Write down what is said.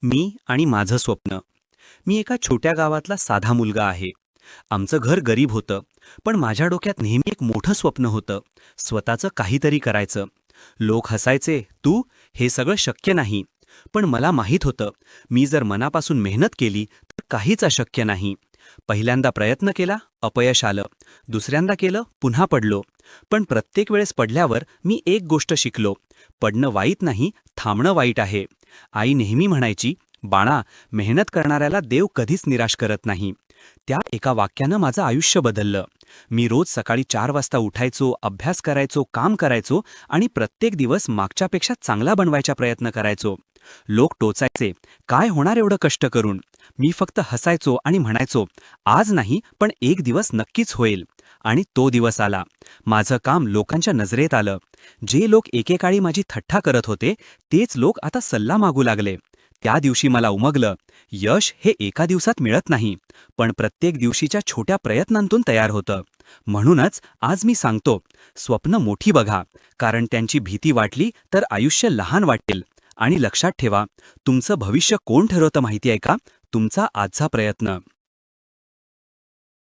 मी आणि माझं स्वप्न. मी एका छोट्या गावातला साधा मुलगा आहे. आमचं घर गरीब होतं, पण माझ्या डोक्यात नेहमी एक मोठं स्वप्न होतं, स्वतःचं काहीतरी करायचं. लोक हसायचे, तू हे सगळं शक्य नाही. पण मला माहीत होतं, मी जर मनापासून मेहनत केली तर काहीच अशक्य नाही. पहिल्यांदा प्रयत्न केला, अपयश आलं. दुसऱ्यांदा केलं, पुन्हा पडलो. पण प्रत्येक वेळेस पडल्यावर मी एक गोष्ट शिकलो, पडणं वाईट नाही, थांबणं वाईट आहे. आई नेहमी म्हणायची, बाळा, मेहनत करणाऱ्याला देव कधीच निराश करत नाही. त्या एका वाक्यानं माझं आयुष्य बदललं. मी रोज सकाळी 4 वाजता उठायचो, अभ्यास करायचो, काम करायचो आणि प्रत्येक दिवस मागच्यापेक्षा चांगला बनवायचा प्रयत्न करायचो. लोक टोचायचे, काय होणार एवढं कष्ट करून? मी फक्त हसायचो आणि म्हणायचो, आज नाही पण एक दिवस नक्कीच होईल. आणि तो दिवस आला. माझं काम लोकांच्या नजरेत आलं. जे लोक एकेकाळी माझी थट्टा करत होते, तेच लोक आता सल्ला मागू लागले. त्या दिवशी मला उमगलं, यश हे एका दिवसात मिळत नाही, पण प्रत्येक दिवशीच्या छोट्या प्रयत्नांतून तयार होतं. म्हणूनच आज मी सांगतो, स्वप्न मोठी बघा, कारण त्यांची भीती वाटली तर आयुष्य लहान वाटेल. आणि लक्षात ठेवा, तुमचं भविष्य कोण ठरवतं माहिती आहे का? तुमचा आजचा प्रयत्न.